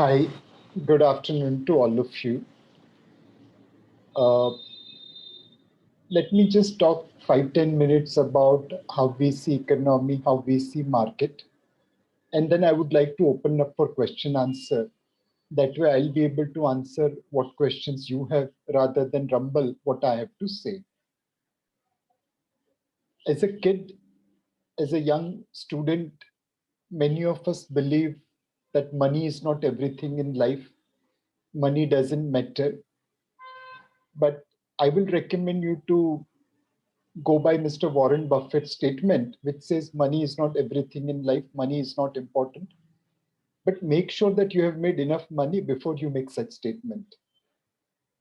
Hi, good afternoon to all of you. Uh, Let me just talk 5-10 minutes about how we see economy, how we see market, and then I would like to open up for question answer. That way I'll be able to answer what questions you have rather than rumble what I have to say. As a kid, as a young student, many of us believe that money is not everything in life. Money doesn't matter. But I will recommend you to go by Mr. Warren Buffett's statement, which says money is not everything in life, money is not important. But make sure that you have made enough money before you make such statement.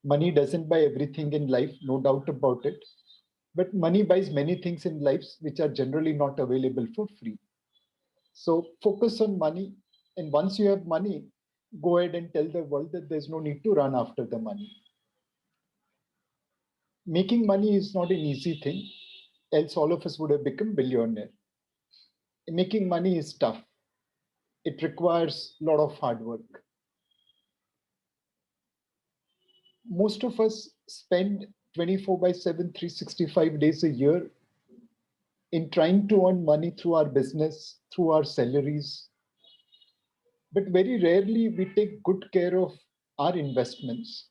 Money doesn't buy everything in life, no doubt about it. But money buys many things in life which are generally not available for free. So focus on money. And once you have money, go ahead and tell the world that there's no need to run after the money. Making money is not an easy thing, else all of us would have become billionaire. Making money is tough. It requires a lot of hard work. Most of us spend 24 by 7, 365 days a year in trying to earn money through our business, through our salaries. But very rarely we take good care of our investments.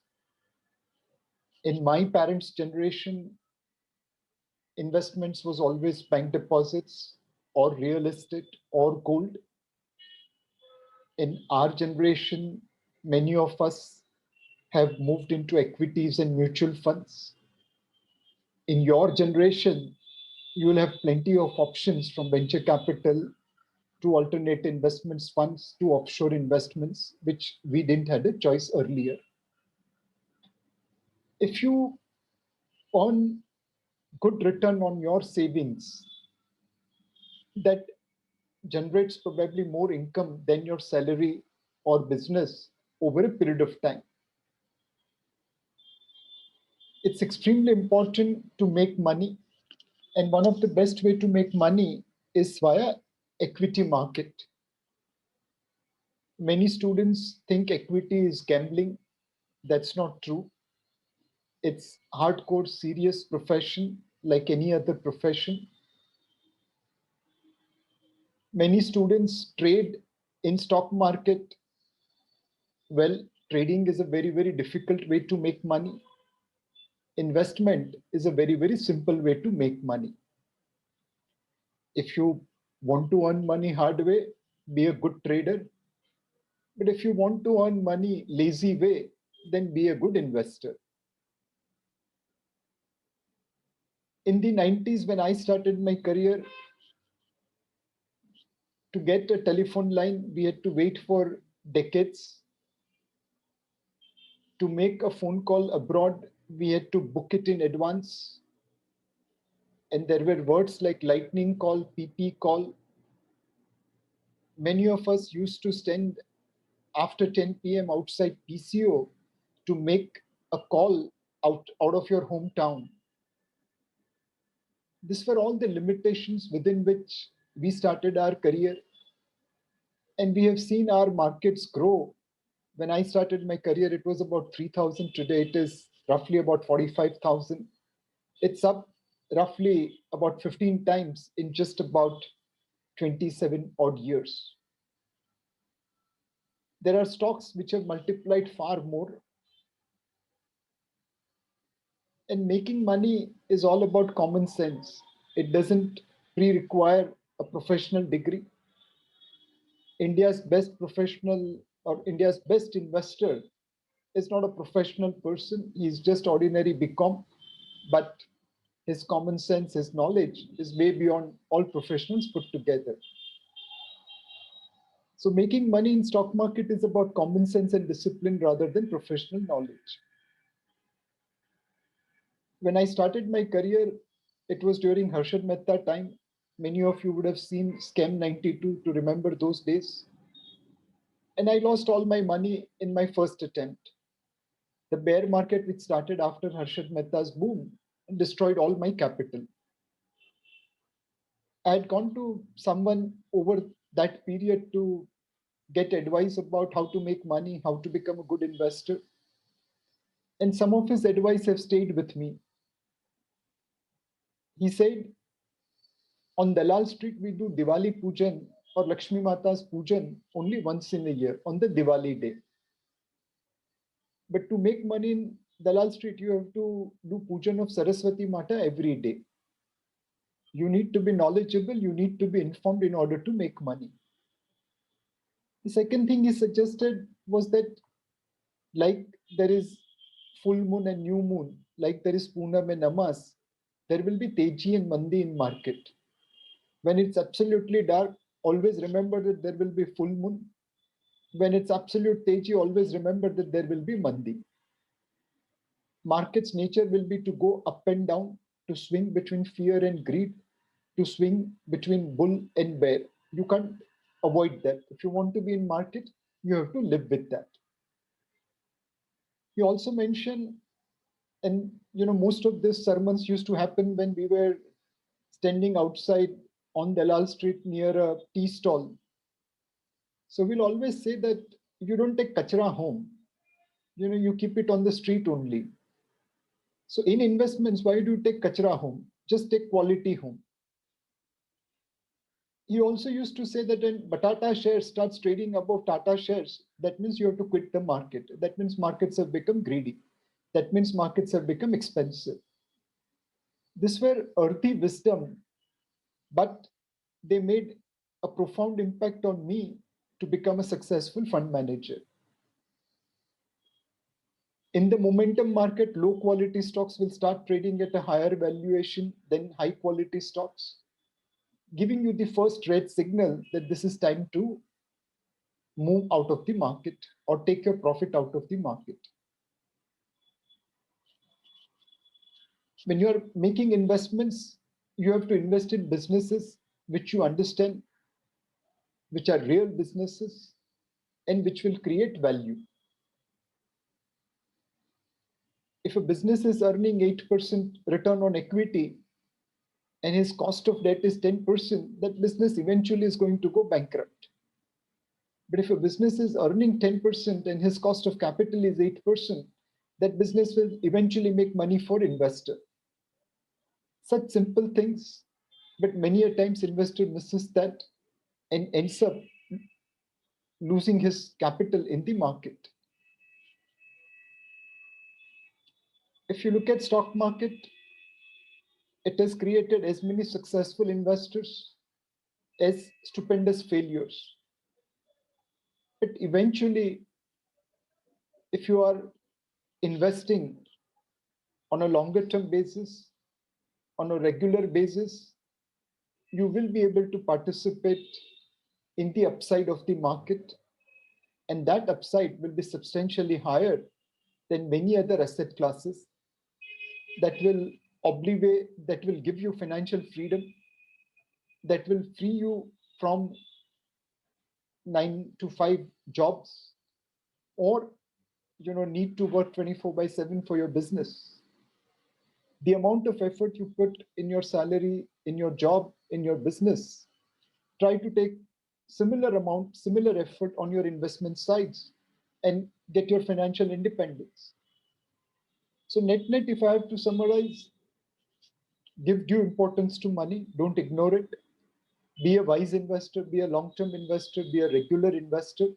In my parents' generation, investments was always bank deposits or real estate or gold. In our generation, many of us have moved into equities and mutual funds. In your generation, you will have plenty of options from venture capital to alternate investments funds to offshore investments, which we didn't have a choice earlier. If you earn good return on your savings, that generates probably more income than your salary or business over a period of time. It's extremely important to make money, and one of the best way to make money is via equity market. Many students think equity is gambling. That's not true. It's hardcore serious profession like any other profession. Many students trade in stock market. Well, trading is a very difficult way to make money. Investment is a very simple way to make money. If you want to earn money hard way, be a good trader. But if you want to earn money lazy way, then be a good investor. In the 90s, when I started my career, to get a telephone line, we had to wait for decades. To make a phone call abroad, we had to book it in advance. And there were words like lightning call, PP call. Many of us used to stand after 10 p.m. outside PCO to make a call out of your hometown. These were all the limitations within which we started our career. And we have seen our markets grow. When I started my career, it was about 3,000. Today, it is roughly about 45,000. It's up roughly about 15 times in just about 27 odd years. There are stocks which have multiplied far more. And making money is all about common sense. It doesn't pre-require a professional degree. India's best professional or India's best investor is not a professional person. He's just ordinary BCom, but his common sense, his knowledge is way beyond all professionals put together. So making money in stock market is about common sense and discipline rather than professional knowledge. When I started my career, it was during Harshad Mehta time. Many of you would have seen Scam 92 to remember those days. And I lost all my money in my first attempt. The bear market, which started after Harshad Mehta's boom, destroyed all my capital. I had gone to someone over that period to get advice about how to make money, how to become a good investor. And some of his advice have stayed with me. He said, on Dalal Street, we do Diwali Pujan or Lakshmi Mata's Pujan only once in a year on the Diwali day. But to make money in Dalal Street, you have to do Pujan of Saraswati Mata every day. You need to be knowledgeable, you need to be informed in order to make money. The second thing he suggested was that, like there is full moon and new moon, like there is Poonam and Amas, there will be Teji and Mandi in market. When it's absolutely dark, always remember that there will be full moon. When it's absolute Teji, always remember that there will be Mandi. Market's nature will be to go up and down, to swing between fear and greed, to swing between bull and bear. You can't avoid that. If you want to be in market, you have to live with that. He also mentioned, and most of these sermons used to happen when we were standing outside on Dalal Street near a tea stall. So we'll always say that you don't take kachra home. You keep it on the street only. So in investments, why do you take kachra home? Just take quality home. He also used to say that when Batata shares starts trading above Tata shares, that means you have to quit the market. That means markets have become greedy. That means markets have become expensive. These were earthy wisdom, but they made a profound impact on me to become a successful fund manager. In the momentum market, low quality stocks will start trading at a higher valuation than high quality stocks, giving you the first red signal that this is time to move out of the market or take your profit out of the market. When you're making investments, you have to invest in businesses which you understand, which are real businesses, and which will create value. If a business is earning 8% return on equity and his cost of debt is 10%, that business eventually is going to go bankrupt. But if a business is earning 10% and his cost of capital is 8%, that business will eventually make money for investor. Such simple things, but many a times investor misses that and ends up losing his capital in the market. If you look at stock market, it has created as many successful investors as stupendous failures. But eventually, if you are investing on a longer term basis, on a regular basis, you will be able to participate in the upside of the market. And that upside will be substantially higher than many other asset classes that will that will give you financial freedom, that will free you from 9 to 5 jobs, or need to work 24/7 for your business. The amount of effort you put in your salary, in your job, in your business, try to take similar effort on your investment sides and get your financial independence. So net, if I have to summarize, give due importance to money, don't ignore it. Be a wise investor, be a long-term investor, be a regular investor,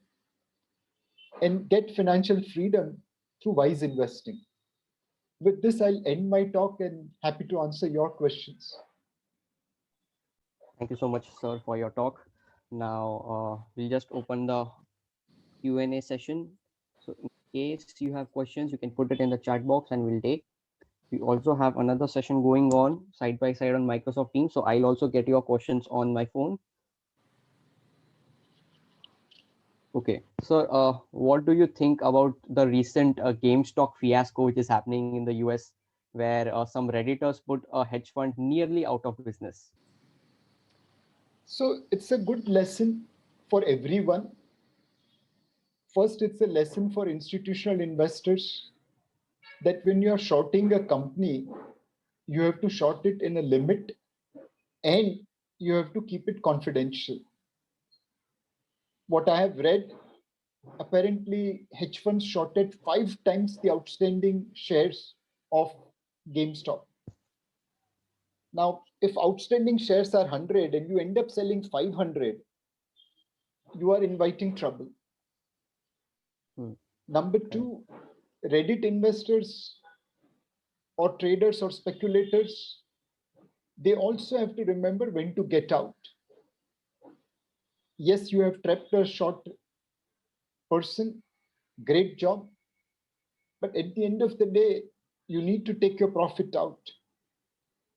and get financial freedom through wise investing. With this, I'll end my talk and happy to answer your questions. Thank you so much, sir, for your talk. Now, we'll just open the Q&A session. So in case you have questions, you can put it in the chat box and we'll take. We also have another session going on side by side on Microsoft Teams. So I'll also get your questions on my phone. Okay, so what do you think about the recent GameStop fiasco which is happening in the US, where some Redditors put a hedge fund nearly out of business? So it's a good lesson for everyone. First, it's a lesson for institutional investors that when you're shorting a company, you have to short it in a limit and you have to keep it confidential. What I have read, apparently hedge funds shorted 5 times the outstanding shares of GameStop. Now, if outstanding shares are 100 and you end up selling 500, you are inviting trouble. Hmm. Number two, Reddit investors or traders or speculators, they also have to remember when to get out. Yes, you have trapped a short person, great job, but at the end of the day, you need to take your profit out.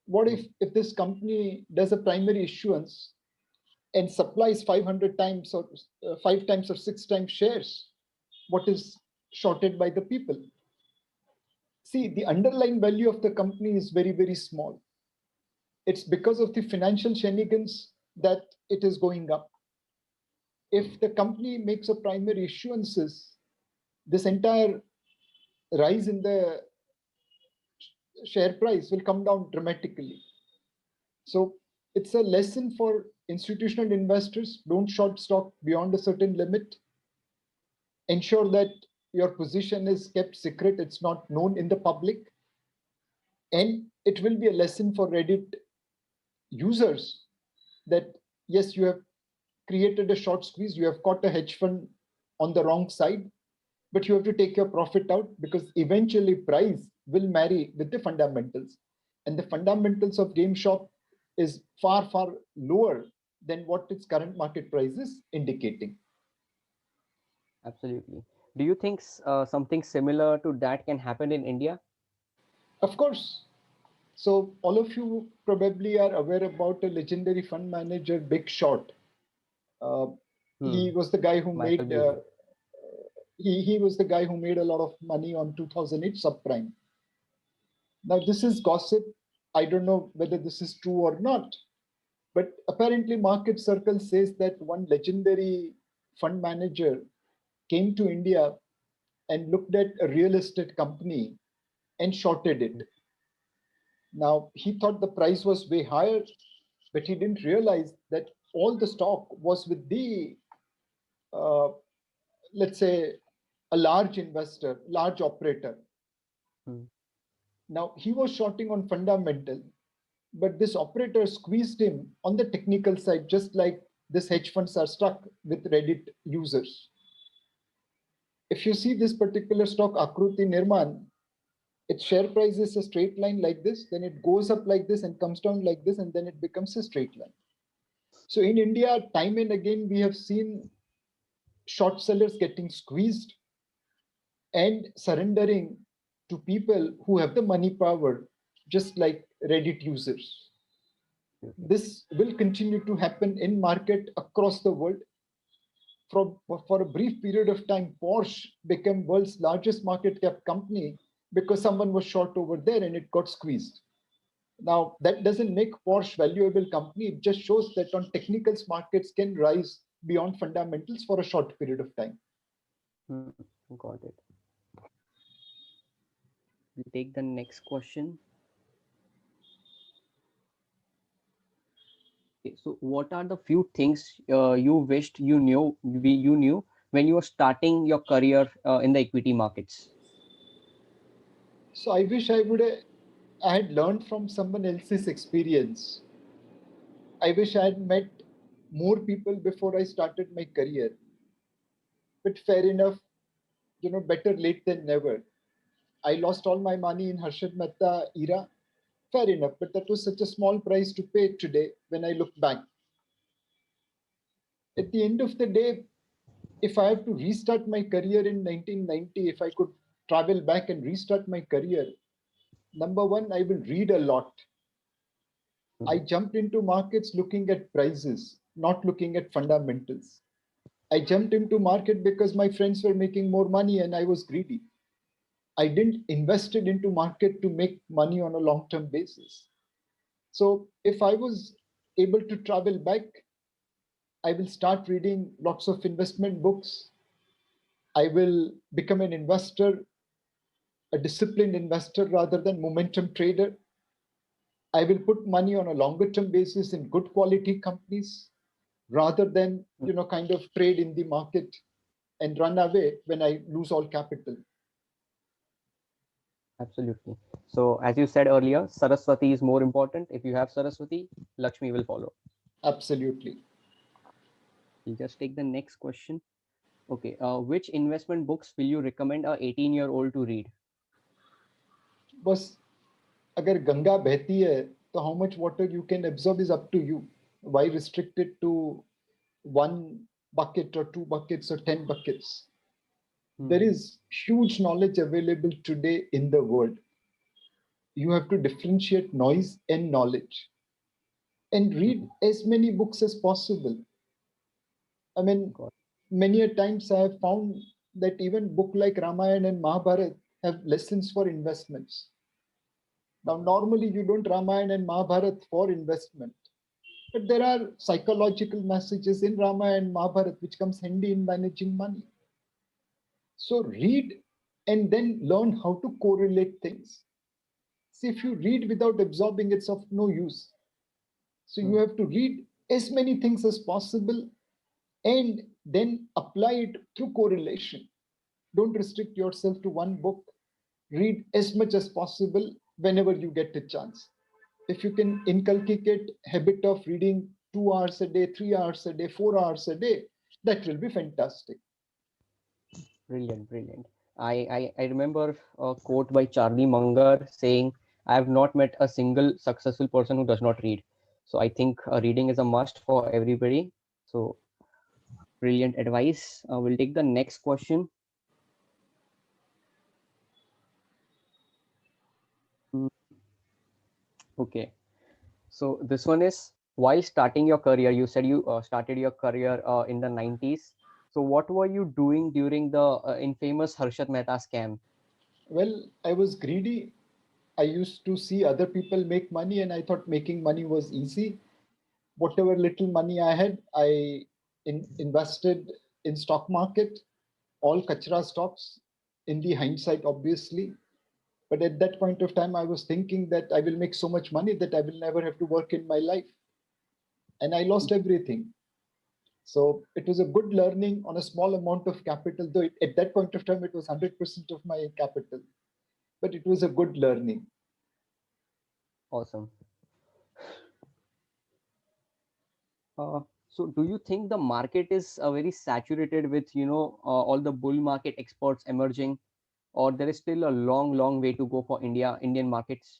What if this company does a primary issuance and supplies 500 times or 5 times or 6 times shares? What is shorted by the people? See, the underlying value of the company is very, very small. It's because of the financial shenanigans that it is going up. If the company makes a primary issuances, this entire rise in the share price will come down dramatically. So it's a lesson for institutional investors. Don't short stock beyond a certain limit. Ensure that your position is kept secret, it's not known in the public. And it will be a lesson for Reddit users that yes, you have created a short squeeze, you have caught a hedge fund on the wrong side, but you have to take your profit out because eventually price will marry with the fundamentals. And the fundamentals of GameStop is far, far lower than what its current market price is indicating. Absolutely. Do you think something similar to that can happen in India? Of course. So all of you probably are aware about a legendary fund manager, Big Short. Uh, he Hmm. was the guy who Michael made Burry. he was the guy who made a lot of money on 2008 subprime. Now this is gossip. I don't know whether this is true or not, but apparently market circle says that one legendary fund manager came to India and looked at a real estate company and shorted it. Now he thought the price was way higher, but he didn't realize that all the stock was with the uh, let's say a large investor, large operator. Hmm. Now he was shorting on fundamental, but this operator squeezed him on the technical side, just like this hedge funds are stuck with Reddit users. If you see this particular stock, Akruti Nirman, its share price is a straight line like this, then it goes up like this and comes down like this, and then it becomes a straight line. So in India, time and again, we have seen short sellers getting squeezed and surrendering to people who have the money power, just like Reddit users. Absolutely. This will continue to happen in market across the world. For a brief period of time, Porsche became world's largest market cap company because someone was short over there and it got squeezed. Now, that doesn't make Porsche valuable company. It just shows that on technicals, markets can rise beyond fundamentals for a short period of time. Hmm. Got it. We'll take the next question. Okay, so what are the few things you wished you knew when you were starting your career in the equity markets? So I wish I had learned from someone else's experience. I wish I had met more people before I started my career. But fair enough, better late than never. I lost all my money in Harshad Mehta era. Fair enough, but that was such a small price to pay today when I look back. At the end of the day, if I have to restart my career in 1990, if I could travel back and restart my career, number one, I will read a lot. I Hmm. jumped into markets looking at prices, not looking at fundamentals. I jumped into market because my friends were making more money and I was greedy. I didn't invest it into market to make money on a long-term basis. So if I was able to travel back, I will start reading lots of investment books. I will become an investor, a disciplined investor rather than momentum trader. I will put money on a longer term basis in good quality companies. rather than, kind of trade in the market and run away when I lose all capital. Absolutely. So as you said earlier, Saraswati is more important. If you have Saraswati, Lakshmi will follow. Absolutely. We'll just take the next question. Okay. Which investment books will you recommend a 18-year-old to read? बस अगर गंगा बहती है तो how much water you can absorb is up to you. Why restrict it to one bucket or two buckets or 10 buckets? There is huge knowledge available today in the world. You have to differentiate noise and knowledge and read as many books as possible. I mean, Got many a times I have found that even book like Ramayana and Mahabharata have lessons for investments. Now, normally you don't Ramayana and Mahabharata for investment, but there are psychological messages in Ramayana and Mahabharata which comes handy in managing money. So read and then learn how to correlate things. See, if you read without absorbing, it's of no use. So you have to read as many things as possible and then apply it through correlation. Don't restrict yourself to one book. Read as much as possible whenever you get a chance. If you can inculcate habit of reading 2 hours a day, 3 hours a day, 4 hours a day, that will be fantastic. Brilliant, brilliant. I remember a quote by Charlie Munger saying, I have not met a single successful person who does not read. So I think reading is a must for everybody. So brilliant advice. We'll take the next question. Mm, Okay. So this one is, while starting your career, you said you started your career in the 90s. So what were you doing during the infamous Harshad Mehta scam? Well, I was greedy. I used to see other people make money and I thought making money was easy. Whatever little money I had, I invested in stock market, all kachra stocks in the hindsight, obviously. But at that point of time, I was thinking that I will make so much money that I will never have to work in my life. And I lost everything. So it was a good learning on a small amount of capital, though at that point of time, it was 100% of my capital. But it was a good learning. Awesome. So do you think the market is very saturated with, all the bull market experts emerging, or there is still a long, long way to go for Indian markets?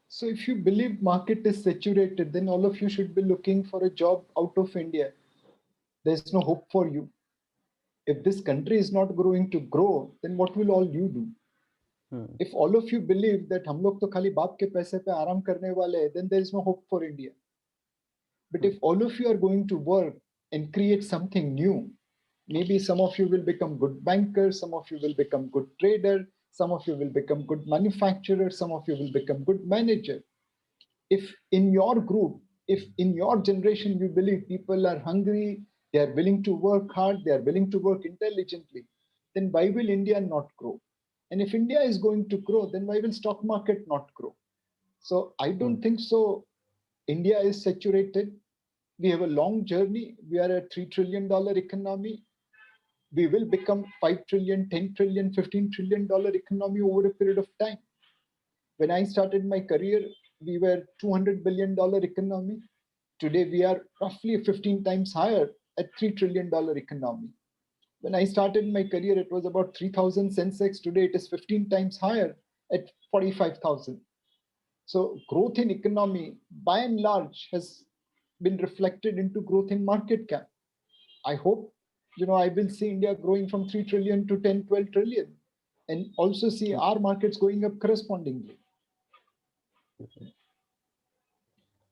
So if you believe market is saturated, then all of you should be looking for a job out of India. There's no hope for you. If this country is not growing to grow, then what will all you do? If all of you believe that हम लोग तो खाली बाप के पैसे पे आराम करने वाले हैं, then there is no hope for India. But if all of you are going to work and create something new, maybe some of you will become good bankers, some of you will become good trader, some of you will become good manufacturer, some of you will become good manager. If in your group, if in your generation you believe people are hungry, they are willing to work hard, they are willing to work intelligently, then why will India not grow? And if India is going to grow, then why will stock market not grow? So I don't think so. India is saturated. We have a long journey. We are a $3 trillion economy. We will become 5 trillion, 10 trillion, $15 trillion economy over a period of time. When I started my career, we were $200 billion economy. Today, we are roughly 15 times higher at $3 trillion economy. When I started my career, it was about 3,000 Sensex. Today, it is 15 times higher at 45,000. So growth in economy, by and large, has been reflected into growth in market cap. I hope, I will see India growing from 3 trillion to 10, 12 trillion, and also see our markets going up correspondingly.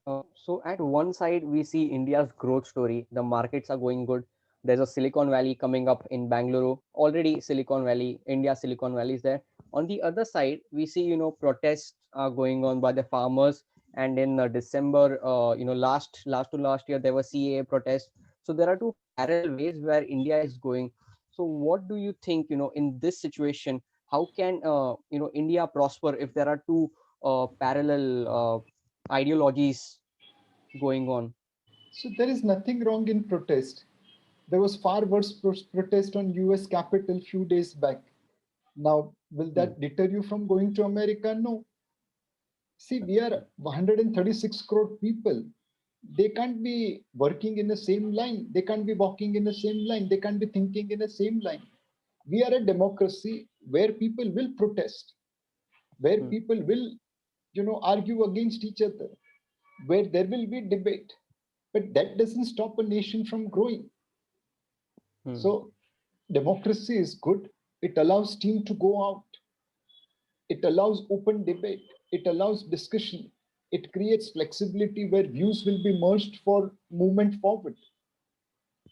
So at one side, we see India's growth story. The markets are going good. There's a Silicon Valley coming up in Bangalore. Already Silicon Valley, India Silicon Valley is there. On the other side, we see, protests are going on by the farmers. And in December, last year, there were CAA protests. So there are two parallel ways where India is going. So what do you think, in this situation, how can, India prosper if there are two parallel ideologies going on? So there is nothing wrong in protest. There was far worse protest on US Capitol few days back. Now, will that deter you from going to America? No. See, we are 136 crore people. They can't be working in the same line. They can't be walking in the same line. They can't be thinking in the same line. We are a democracy where people will protest, where people will, argue against each other, where there will be debate. But that doesn't stop a nation from growing. So democracy is good. It allows team to go out. It allows open debate. It allows discussion. It creates flexibility where views will be merged for movement forward.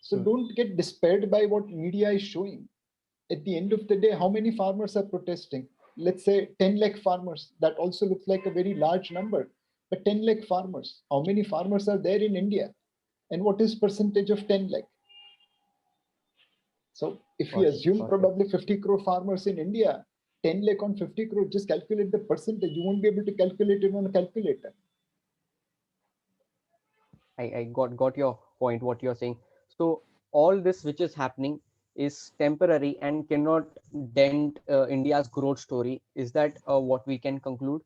So don't get despaired by what media is showing. At the end of the day, how many farmers are protesting? Let's say 10 lakh farmers. That also looks like a very large number. But 10 lakh farmers, how many farmers are there in India? And what is percentage of 10 lakh? So if we assume probably 50 crore farmers in India, 10 lakh on 50 crore, just calculate the percentage. You won't be able to calculate it on a calculator. I got your point, what you're saying. So all this which is happening is temporary and cannot dent India's growth story. Is that what we can conclude?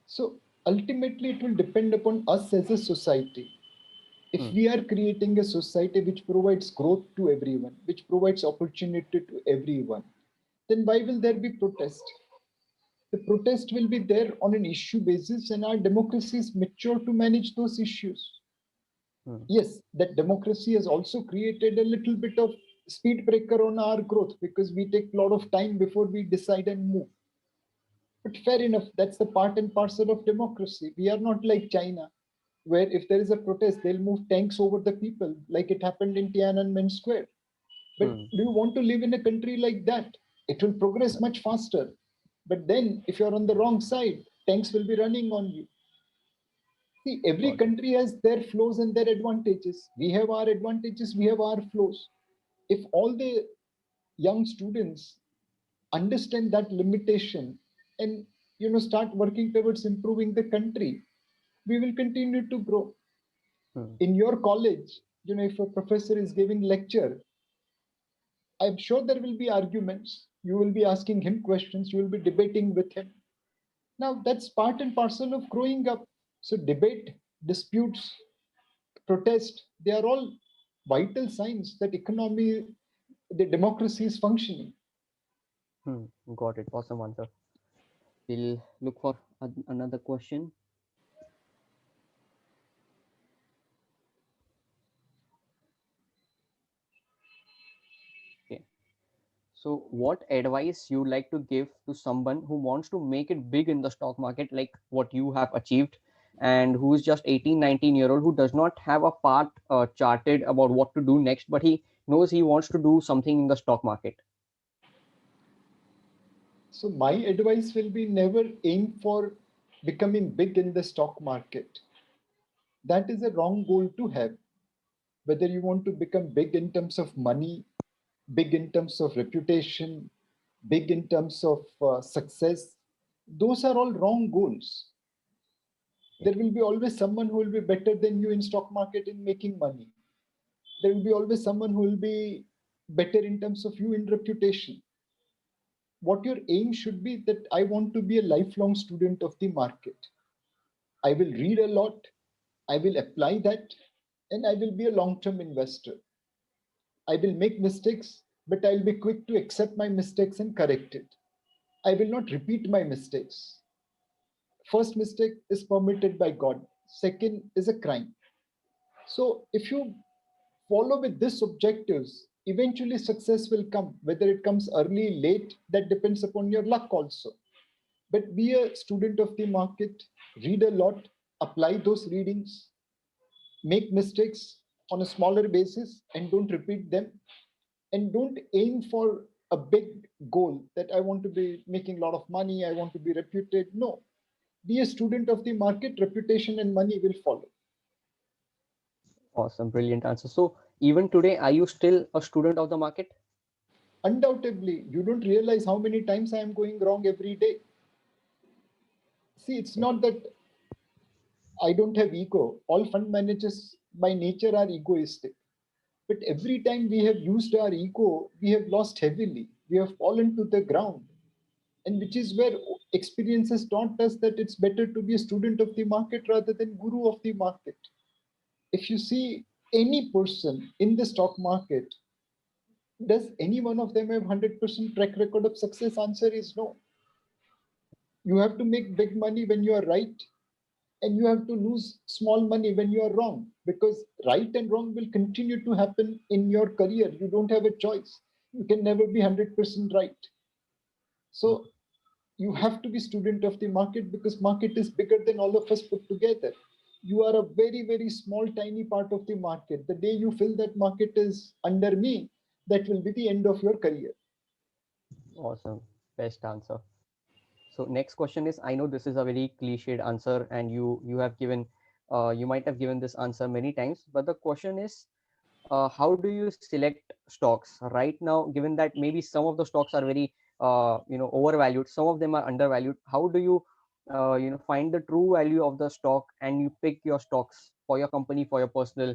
So ultimately, it will depend upon us as a society. If we are creating a society which provides growth to everyone, which provides opportunity to everyone, then why will there be protest? The protest will be there on an issue basis, and our democracy is mature to manage those issues. Yes, that democracy has also created a little bit of speed breaker on our growth because we take a lot of time before we decide and move. But fair enough, that's the part and parcel of democracy. We are not like China, where if there is a protest, they'll move tanks over the people, like it happened in Tiananmen Square. But do you want to live in a country like that? It will progress much faster. But then, if you're on the wrong side, tanks will be running on you. See, every country has their flaws and their advantages. We have our advantages, we have our flaws. If all the young students understand that limitation and start working towards improving the country, we will continue to grow. In your college, if a professor is giving lecture, I'm sure there will be arguments. You will be asking him questions, you will be debating with him. Now that's part and parcel of growing up. So debate, disputes, protest, they are all vital signs that the democracy is functioning. Got it. Awesome answer. We'll look for another question. Okay. So what advice you like to give to someone who wants to make it big in the stock market, like what you have achieved, and who is just 18, 19-year-old, who does not have a path charted about what to do next, but he knows he wants to do something in the stock market? So my advice will be never aim for becoming big in the stock market. That is a wrong goal to have. Whether you want to become big in terms of money, big in terms of reputation, big in terms of success, those are all wrong goals. There will be always someone who will be better than you in stock market in making money. There will be always someone who will be better in terms of you in reputation. What your aim should be that I want to be a lifelong student of the market. I will read a lot, I will apply that, and I will be a long-term investor. I will make mistakes, but I'll be quick to accept my mistakes and correct it. I will not repeat my mistakes. First mistake is permitted by God. Second is a crime. So if you follow with these objectives, eventually success will come. Whether it comes early, late, that depends upon your luck also. But be a student of the market, read a lot, apply those readings, make mistakes on a smaller basis and don't repeat them. And don't aim for a big goal that I want to be making a lot of money, I want to be reputed. No, be a student of the market, reputation and money will follow. Awesome, brilliant answer. So even today, are you still a student of the market? Undoubtedly, you don't realize how many times I am going wrong every day. See, it's not that I don't have ego. All fund managers by nature are egoistic. But every time we have used our ego, we have lost heavily. We have fallen to the ground. And which is where experience has taught us that it's better to be a student of the market rather than guru of the market. If you see any person in the stock market, does any one of them have 100% track record of success? Answer is no. You have to make big money when you are right, and you have to lose small money when you are wrong, because right and wrong will continue to happen in your career. You don't have a choice. You can never be 100% right. Mm. So you have to be student of the market, because market is bigger than all of us put together. You are a very, very small tiny part of the market. The day you feel that market is under me, that will be the end of your career. Awesome. Best answer. So next question is, I know this is a very cliched answer, and you have given, you might have given this answer many times, but the question is, how do you select stocks right now, given that maybe some of the stocks are very overvalued, some of them are undervalued? How do you find the true value of the stock, and you pick your stocks for your company, for your personal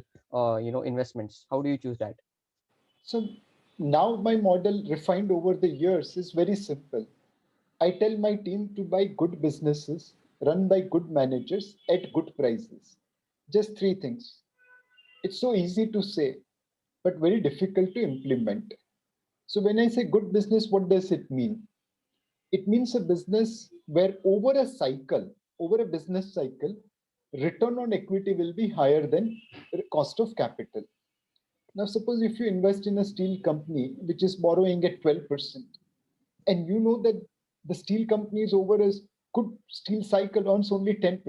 investments? How do you choose that? So now my model refined over the years is very simple. I tell my team to buy good businesses run by good managers at good prices. Just three things. It's so easy to say, but very difficult to implement. So when I say good business, what does it mean? It means a business where over a business cycle, return on equity will be higher than cost of capital. Now, suppose if you invest in a steel company which is borrowing at 12%, and you know that the steel companies over a good steel cycle earns only 10%,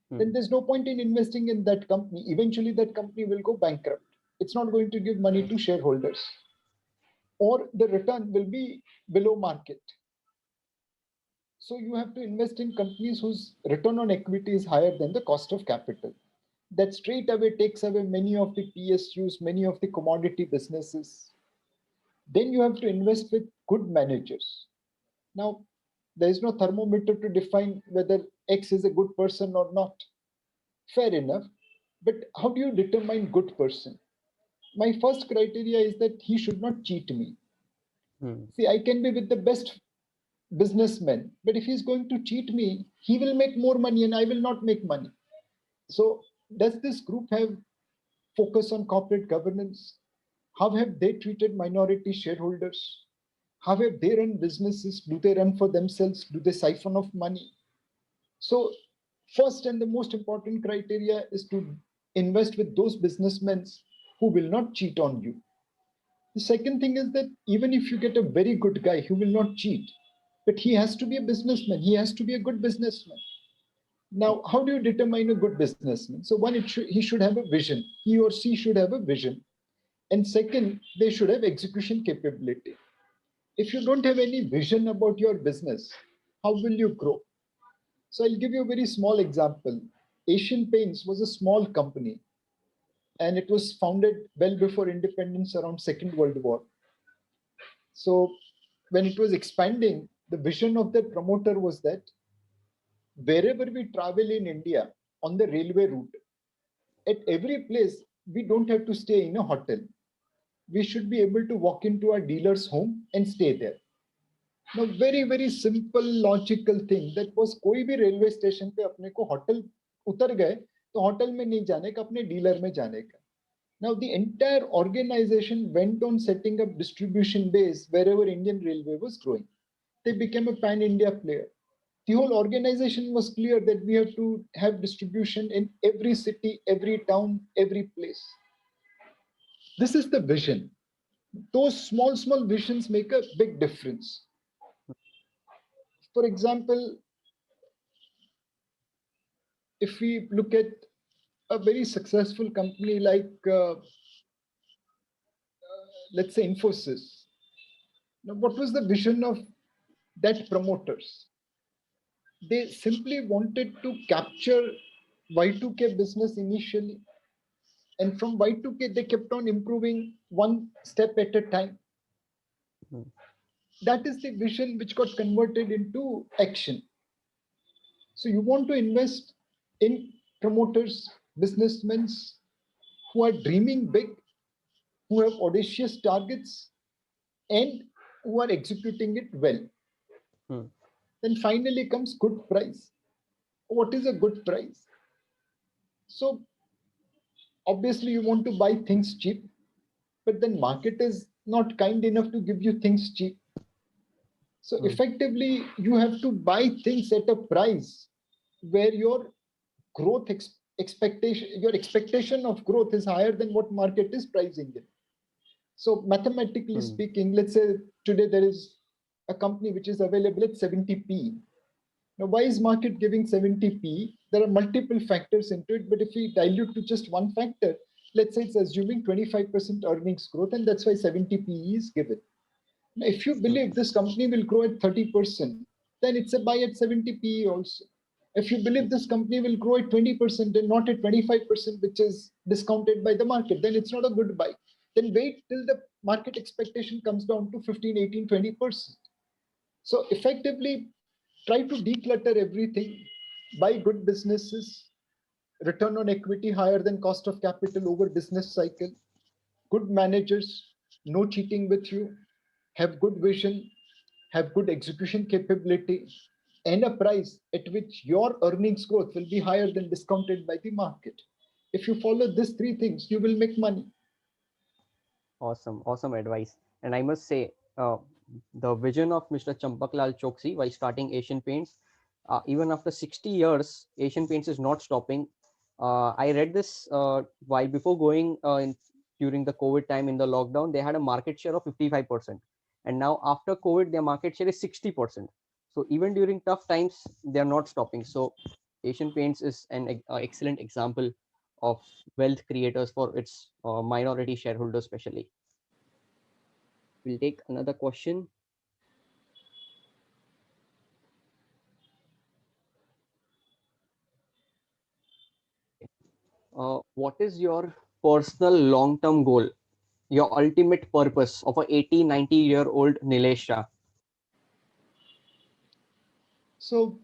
then Hmm. there's no point in investing in that company. Eventually, that company will go bankrupt. It's not going to give money to shareholders, or the return will be below market. So you have to invest in companies whose return on equity is higher than the cost of capital. That straight away takes away many of the PSUs, many of the commodity businesses. Then you have to invest with good managers. Now, there is no thermometer to define whether X is a good person or not. Fair enough. But how do you determine good person? My first criteria is that he should not cheat me. Hmm. See, I can be with the best businessman, but if he's going to cheat me, he will make more money and I will not make money. So, does this group have focus on corporate governance? How have they treated minority shareholders? How have they run businesses? Do they run for themselves? Do they siphon off money? So, first and the most important criteria is to invest with those businessmen who will not cheat on you. The second thing is that even if you get a very good guy who will not cheat, but he has to be a businessman, he has to be a good businessman. Now, how do you determine a good businessman? So, one, he should have a vision. He or she should have a vision. And second, they should have execution capability. If you don't have any vision about your business, how will you grow? So I'll give you a very small example. Asian Paints was a small company, and it was founded well before independence, around Second World War. So when it was expanding, the vision of the promoter was that wherever we travel in India on the railway route, at every place, we don't have to stay in a hotel. We should be able to walk into our dealer's home and stay there. Now, very very simple logical thing that was, कोई भी railway station पे अपने को hotel उतर गए तो hotel में नहीं जाने का, अपने डीलर में जाने का. Now the entire organization went on setting up distribution base wherever Indian Railway was growing. They became a pan India player. The whole organization was clear that we have to have distribution in every city, every town, every place. This is the vision. Those small visions make a big difference. For example, if we look at a very successful company like, let's say, Infosys, now what was the vision of that promoters? They simply wanted to capture Y2K business initially, and from Y2K they kept on improving one step at a time. Hmm. That is the vision which got converted into action. So you want to invest in promoters, businessmen who are dreaming big, who have audacious targets, and who are executing it well. Hmm. Then finally comes good price. What is a good price? So obviously you want to buy things cheap, but then market is not kind enough to give you things cheap. So Hmm. effectively, you have to buy things at a price where your growth expectation, your expectation of growth is higher than what market is pricing it. So mathematically Hmm. speaking, let's say today there is a company which is available at 70p. Now, why is market giving 70p? There are multiple factors into it, but if we dilute to just one factor, let's say it's assuming 25% earnings growth, and that's why 70p is given. Now, if you Hmm. believe this company will grow at 30%, then it's a buy at 70p also. If you believe this company will grow at 20% and not at 25%, which is discounted by the market, then it's not a good buy. Then wait till the market expectation comes down to 15, 18, 20%. So effectively, try to declutter everything, buy good businesses, return on equity higher than cost of capital over business cycle, good managers, no cheating with you, have good vision, have good execution capability, and a price at which your earnings growth will be higher than discounted by the market. If you follow these three things, you will make money. Awesome, awesome advice. And I must say, the vision of Mr. Champaklal Choksi while starting Asian Paints, even after 60 years, Asian Paints is not stopping. I read this while before going during the COVID time in the lockdown, they had a market share of 55%. And now after COVID, their market share is 60%. So even during tough times, they're not stopping. So Asian Paints is an excellent example of wealth creators for its minority shareholders, especially. We'll take another question. What is your personal long-term goal, your ultimate purpose of a 80, 90-year-old Nilesh Shah? So,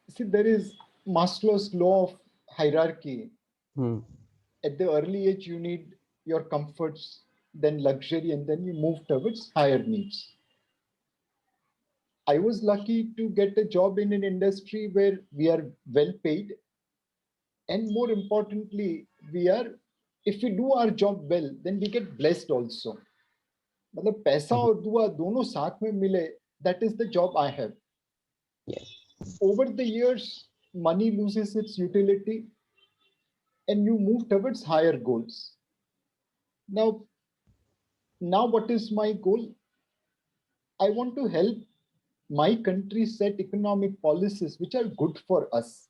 see, there is Maslow's law of hierarchy. Hmm. At the early age, you need your comforts, then luxury, and then you move towards higher needs. I was lucky to get a job in an industry where we are well paid, and more importantly, we are, if we do our job well, then we get blessed also. मतलब पैसा Mhm. और दुआ दोनों साथ में मिले, that is the job I have. Yes. Over the years, money loses its utility and you move towards higher goals. Now, what is my goal? I want to help my country set economic policies which are good for us.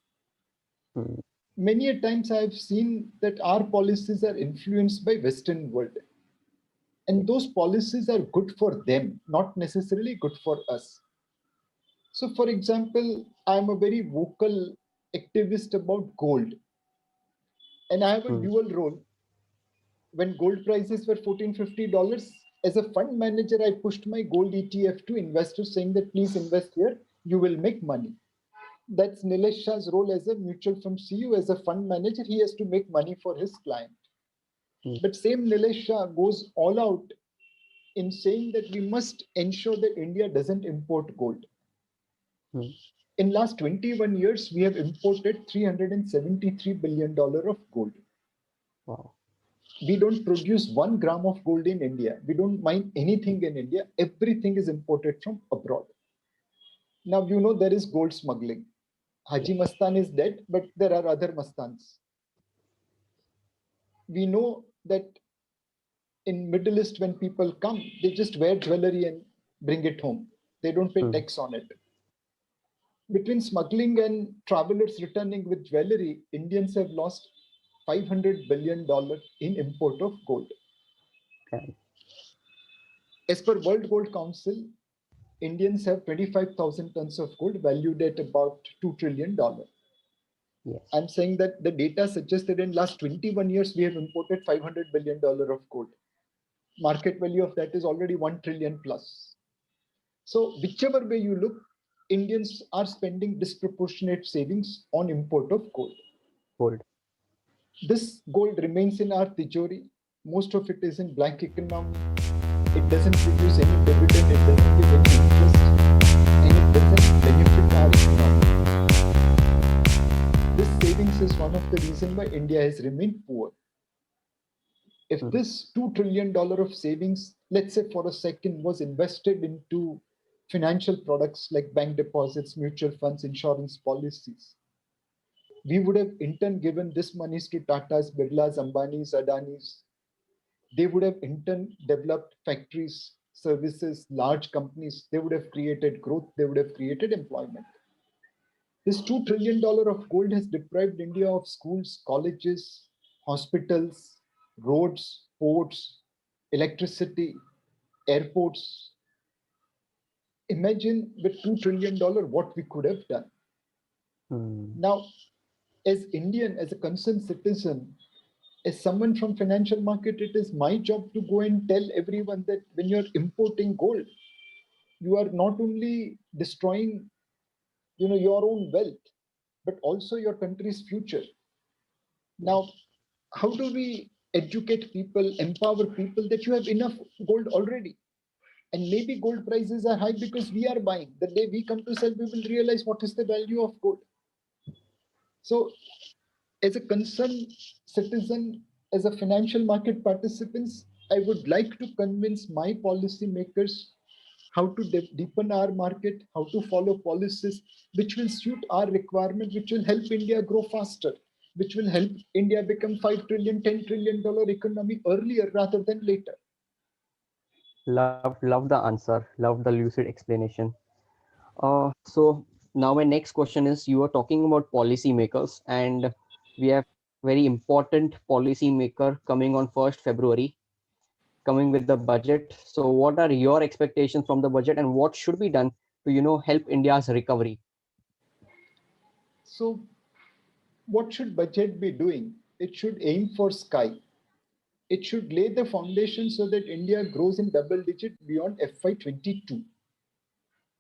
Hmm. Many a times I have seen that our policies are influenced by Western world, and those policies are good for them, not necessarily good for us. So, for example, I'm a very vocal activist about gold, and I have a Hmm. dual role. When gold prices were $1450, as a fund manager, I pushed my gold ETF to investors saying that please invest here, you will make money. That's Nilesh Shah's role as a mutual fund CEO, as a fund manager. He has to make money for his client. Hmm. But same Nilesh Shah goes all out in saying that we must ensure that India doesn't import gold. Hmm. In last 21 years, we have imported $373 billion of gold. Wow. We don't produce 1 gram of gold in India. We don't mine anything in India. Everything is imported from abroad. Now, you know there is gold smuggling. Yeah. Haji Mastan is dead, but there are other Mastans. We know that in Middle East, when people come, they just wear jewelry and bring it home. They don't pay Hmm. tax on it. Between smuggling and travelers returning with jewelry, Indians have lost $500 billion in import of gold. Okay. As per World Gold Council, Indians have 25,000 tons of gold valued at about $2 trillion. Yes. I'm saying that the data suggests that in last 21 years, we have imported $500 billion of gold. Market value of that is already 1 trillion plus. So whichever way you look, Indians are spending disproportionate savings on import of gold. Gold. This gold remains in our tijori. Most of it is in black economy. It doesn't produce any dividend, it doesn't give any interest, and it doesn't benefit our economy. This savings is one of the reasons why India has remained poor. If this $2 trillion of savings, let's say for a second, was invested into financial products like bank deposits, mutual funds, insurance policies, we would have in turn given this monies to Tatas, Birlas, Ambanis, Adanis. They would have in turn developed factories, services, large companies. They would have created growth. They would have created employment. This $2 trillion of gold has deprived India of schools, colleges, hospitals, roads, ports, electricity, airports. Imagine with $2 trillion what we could have done. Now, as Indian, as a concerned citizen, as someone from financial market, it is my job to go and tell everyone that when you're importing gold, you are not only destroying, your own wealth, but also your country's future. Now, how do we educate people, empower people that you have enough gold already? And maybe gold prices are high because we are buying. The day we come to sell, we will realize what is the value of gold. So, as a concerned citizen, as a financial market participants, I would like to convince my policymakers how to deepen our market, how to follow policies which will suit our requirement, which will help India grow faster, which will help India become 5 trillion, $10 trillion economy earlier rather than later. Love the answer. Love the lucid explanation. So now my next question is, you are talking about policymakers, and we have very important policymaker coming on 1st February, coming with the budget. So what are your expectations from the budget, and what should be done to help India's recovery? So what should budget be doing? It should aim for sky. It should lay the foundation so that India grows in double digit beyond FY22.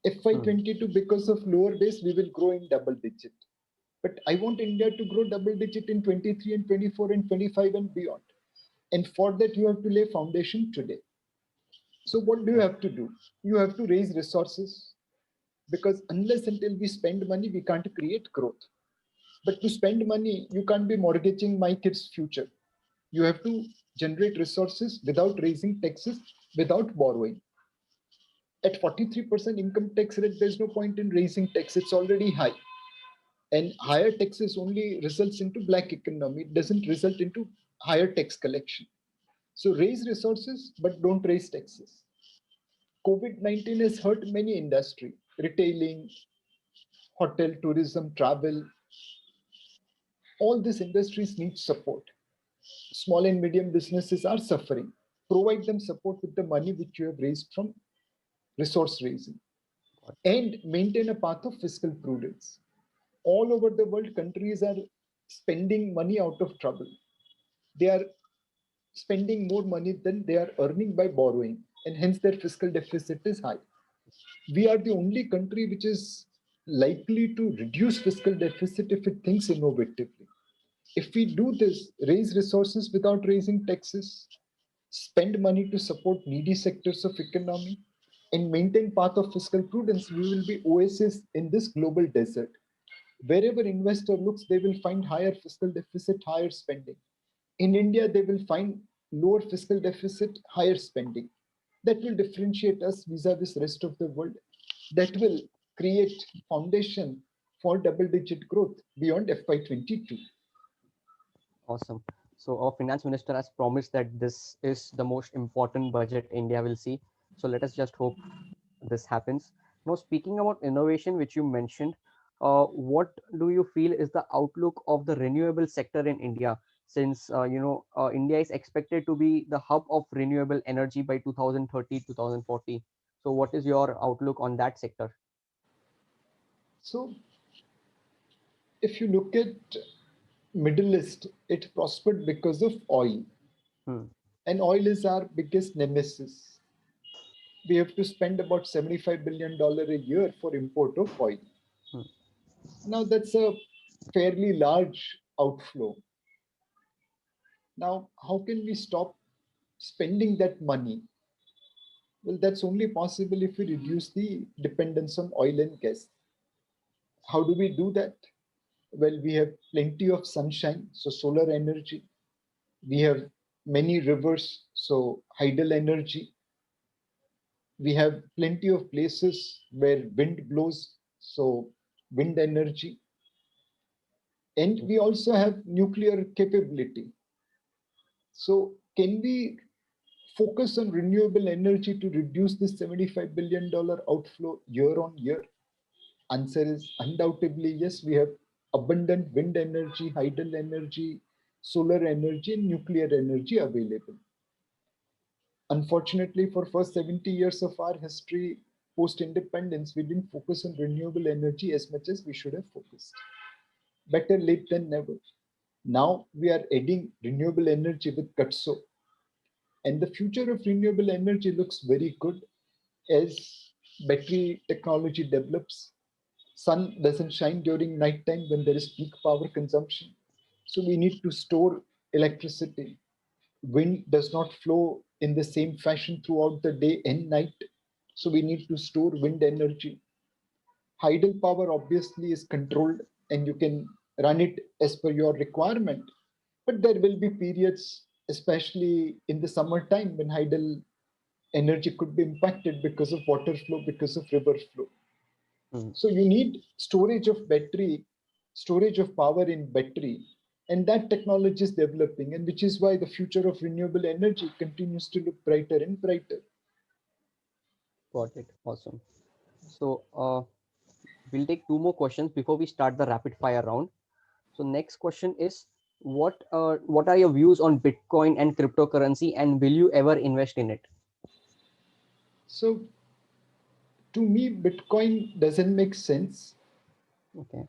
FY22, because of lower base, we will grow in double digit. But I want India to grow double digit in 23 and 24 and 25 and beyond. And for that, you have to lay foundation today. So what do you have to do? You have to raise resources, because unless until we spend money, we can't create growth. But to spend money, you can't be mortgaging my kids' future. You have to generate resources without raising taxes, without borrowing. At 43% income tax rate, there's no point in raising tax. It's already high. And higher taxes only results into black economy. It doesn't result into higher tax collection. So raise resources, but don't raise taxes. COVID-19 has hurt many industry, retailing, hotel, tourism, travel. All these industries need support. Small and medium businesses are suffering. Provide them support with the money which you have raised from resource raising, and maintain a path of fiscal prudence. All over the world, countries are spending money out of trouble. They are spending more money than they are earning by borrowing, and hence their fiscal deficit is high. We are the only country which is likely to reduce fiscal deficit if it thinks innovatively. If we do this, raise resources without raising taxes, spend money to support needy sectors of economy, and maintain path of fiscal prudence, we will be oasis in this global desert. Wherever investor looks, they will find higher fiscal deficit, higher spending. In India, they will find lower fiscal deficit, higher spending. That will differentiate us vis-a-vis rest of the world. That will create foundation for double-digit growth beyond FY22. Awesome. So our finance minister has promised that this is the most important budget India will see. So let us just hope this happens. Now, speaking about innovation, which you mentioned, what do you feel is the outlook of the renewable sector in India? Since India is expected to be the hub of renewable energy by 2030, 2040. So what is your outlook on that sector? So if you look at Middle East, it prospered because of oil. And oil is our biggest nemesis. we have to spend about $75 billion a year for import of oil. Hmm. Now, that's a fairly large outflow. Now, how can we stop spending that money? Well, that's only possible if we reduce the dependence on oil and gas. How do we do that? Well, we have plenty of sunshine, so solar energy. We have many rivers, so tidal energy. We have plenty of places where wind blows, so wind energy. And we also have nuclear capability. So, can we focus on renewable energy to reduce this $75 billion outflow year on year? Answer is undoubtedly yes. We have abundant wind energy, tidal energy, solar energy, and nuclear energy available. Unfortunately, for first 70 years of our history post independence, we didn't focus on renewable energy as much as we should have focused. Better late than never. Now we are adding renewable energy with Katso, and the future of renewable energy looks very good as battery technology develops. Sun doesn't shine during nighttime when there is peak power consumption. So we need to store electricity. Wind does not flow in the same fashion throughout the day and night. So we need to store wind energy. Tidal power obviously is controlled and you can run it as per your requirement. But there will be periods, especially in the summertime, when tidal energy could be impacted because of water flow, because of river flow. Hmm. So you need storage of battery, storage of power in battery, and that technology is developing, and which is why the future of renewable energy continues to look brighter and brighter. Got it. Awesome. So we'll take two more questions before we start the rapid fire round. So next question is, what are your views on Bitcoin and cryptocurrency, and will you ever invest in it? So to me, Bitcoin doesn't make sense. Okay.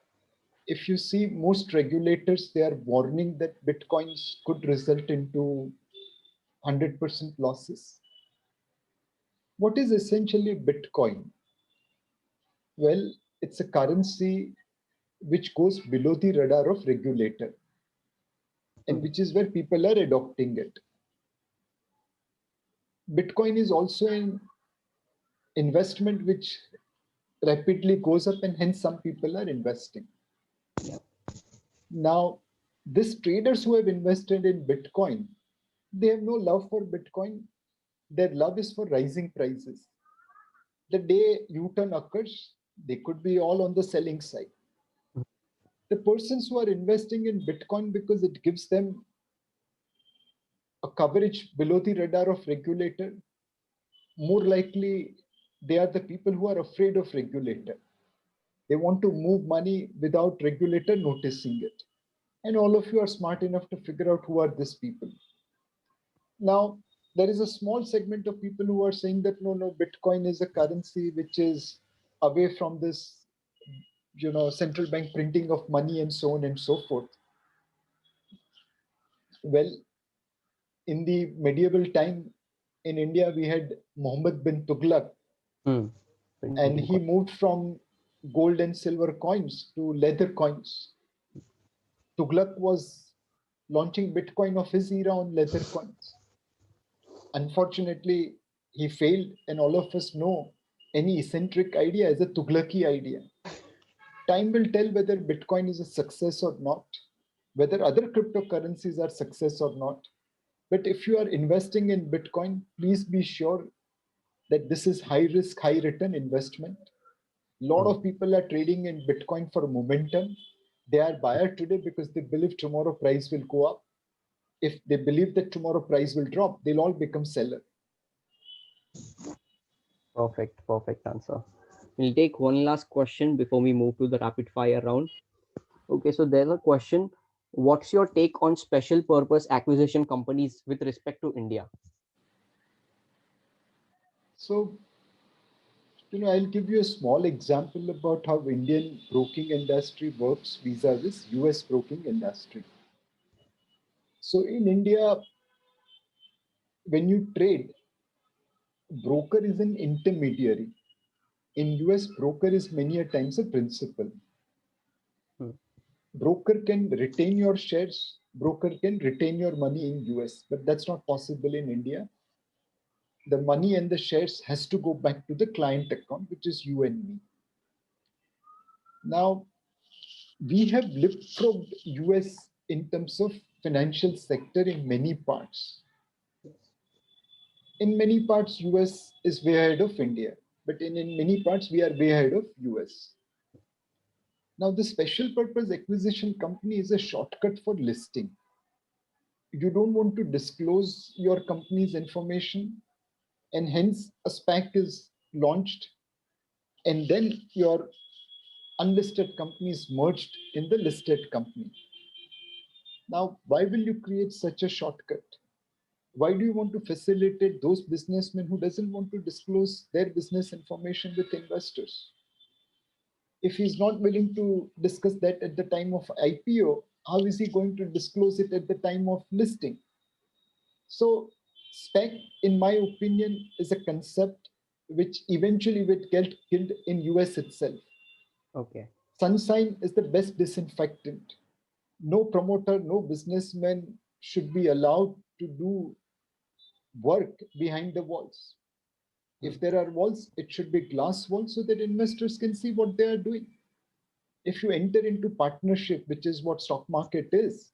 If you see most regulators, they are warning that Bitcoins could result into 100% losses. What is essentially Bitcoin? Well, it's a currency which goes below the radar of regulator, and Hmm. which is where people are adopting it. Bitcoin is also an investment which rapidly goes up, and hence some people are investing. Yeah. Now, these traders who have invested in Bitcoin, they have no love for Bitcoin. Their love is for rising prices. The day U-turn occurs, they could be all on the selling side. Hmm. The persons who are investing in Bitcoin because it gives them a coverage below the radar of regulator, more likely they are the people who are afraid of regulator. They want to move money without regulator noticing it. And all of you are smart enough to figure out who are these people. Now, there is a small segment of people who are saying that no, Bitcoin is a currency which is away from this, central bank printing of money and so on and so forth. Well, in the medieval time in India, we had Muhammad bin Tughlaq, Hmm. and Printing he coin. moved from gold and silver coins to leather coins. Tughlaq was launching Bitcoin of his era on leather coins. Unfortunately, he failed, and all of us know any eccentric idea is a Tughlaqi idea. Time will tell whether Bitcoin is a success or not, whether other cryptocurrencies are success or not. But if you are investing in Bitcoin, please be sure that this is high risk, high return investment. A lot Hmm. of people are trading in Bitcoin for momentum. They are buyer today because they believe tomorrow price will go up. If they believe that tomorrow price will drop, they'll all become seller. Perfect answer. We'll take one last question before we move to the rapid fire round. Okay, so there's a question. What's your take on special purpose acquisition companies with respect to India? So, I'll give you a small example about how Indian broking industry works vis-a-vis US broking industry. So in India, when you trade, broker is an intermediary. In US, broker is many a times a principal. Hmm. Broker can retain your shares, broker can retain your money in US, but that's not possible in India. The money and the shares has to go back to the client account, which is you and me. Now, we have leapfrogged US in terms of financial sector in many parts. In many parts, US is way ahead of India, but in many parts, we are way ahead of US. Now, the special purpose acquisition company is a shortcut for listing. You don't want to disclose your company's information, and hence a SPAC is launched, and then your unlisted company is merged in the listed company. Now, why will you create such a shortcut? Why do you want to facilitate those businessmen who doesn't want to disclose their business information with investors? If he's not willing to discuss that at the time of IPO, how is he going to disclose it at the time of listing? So SPAC, in my opinion, is a concept which eventually will get killed in US itself. Okay. Sunshine is the best disinfectant. No promoter, no businessman should be allowed to do work behind the walls. If there are walls, it should be glass walls so that investors can see what they are doing. If you enter into partnership, which is what stock market is,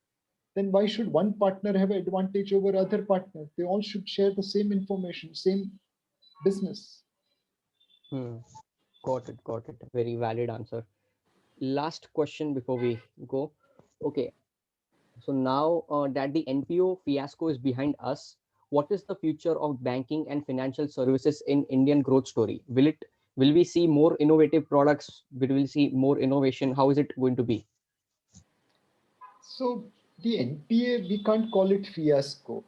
then why should one partner have an advantage over other partners? They all should share the same information, same business. Hmm. Got it. Got it. Very valid answer. Last question before we go. Okay. So now that the NPO fiasco is behind us, what is the future of banking and financial services in Indian growth story? Will we see more innovative products? Will we see more innovation? How is it going to be? So the NPA, we can't call it fiasco.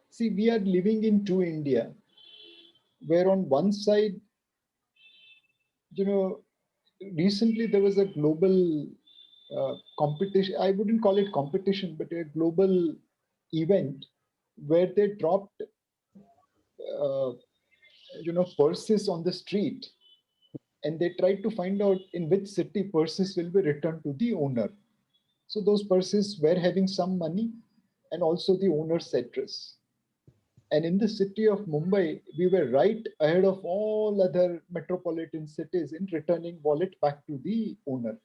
See, we are living in two India, where on one side, you know, recently there was a global competition. I wouldn't call it competition, but a global event where they dropped, uh, purses on the street, and they tried to find out in which city purses will be returned to the owner. So those purses were having some money and also the owner's address. And in the city of Mumbai, we were right ahead of all other metropolitan cities in returning wallet back to the owner.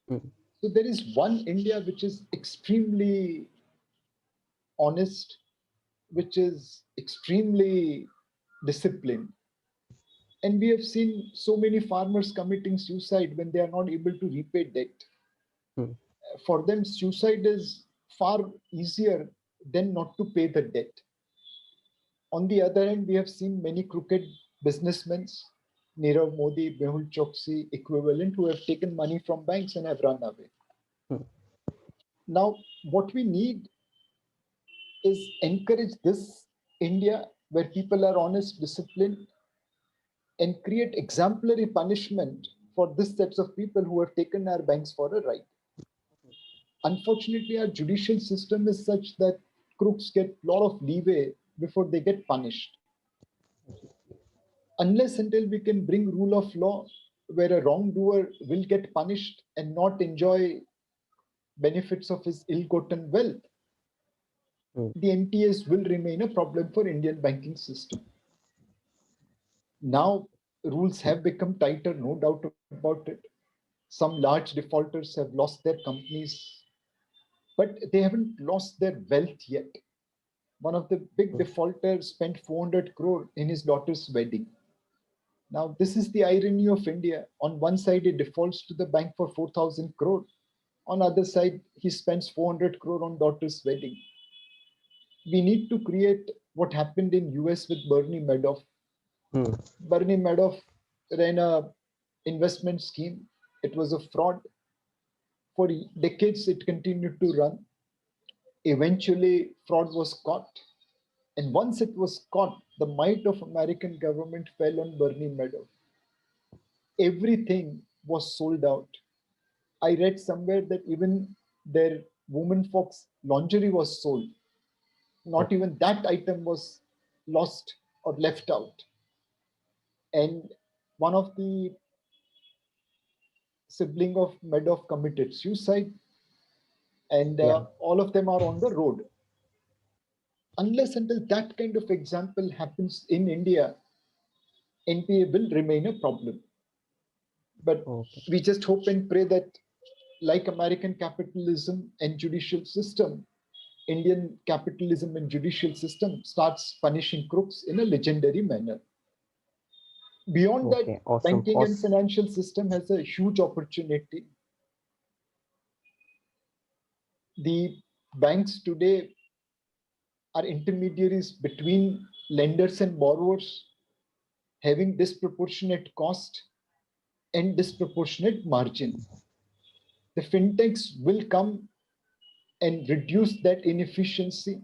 Hmm. So there is one India which is extremely honest, which is extremely disciplined. And we have seen so many farmers committing suicide when they are not able to repay debt. Hmm. For them, suicide is far easier than not to pay the debt. On the other hand, we have seen many crooked businessmen, Nirav Modi, Mehul Choksi equivalent, who have taken money from banks and have run away. Hmm. Now, what we need is encourage this India where people are honest, disciplined, and create exemplary punishment for this sets of people who have taken our banks for a ride. Unfortunately, our judicial system is such that crooks get a lot of leeway before they get punished. Unless until we can bring rule of law where a wrongdoer will get punished and not enjoy benefits of his ill-gotten wealth, Hmm. the NTS will remain a problem for Indian banking system. Now, rules have become tighter, no doubt about it. Some large defaulters have lost their companies, but they haven't lost their wealth yet. One of the big Hmm. defaulters spent 400 crore in his daughter's wedding. Now, this is the irony of India. On one side, he defaults to the bank for 4,000 crore. On the other side, he spends 400 crore on daughter's wedding. We need to create what happened in US with Bernie Madoff. Hmm. Bernie Madoff ran a investment scheme. It was a fraud. For decades, it continued to run. Eventually, fraud was caught. And once it was caught, the might of American government fell on Bernie Madoff. Everything was sold out. I read somewhere that even their woman folks lingerie was sold. Not Okay. even that item was lost or left out. And one of the sibling of Madoff committed suicide, and Yeah. all of them are on the road. Unless until that kind of example happens in India, NPA will remain a problem. But Okay. we just hope and pray that, like American capitalism and judicial system, Indian capitalism and judicial system starts punishing crooks in a legendary manner. Beyond that, Okay. Awesome. banking and Awesome. financial system has a huge opportunity. The banks today are intermediaries between lenders and borrowers, having disproportionate cost and disproportionate margin. The fintechs will come and reduce that inefficiency,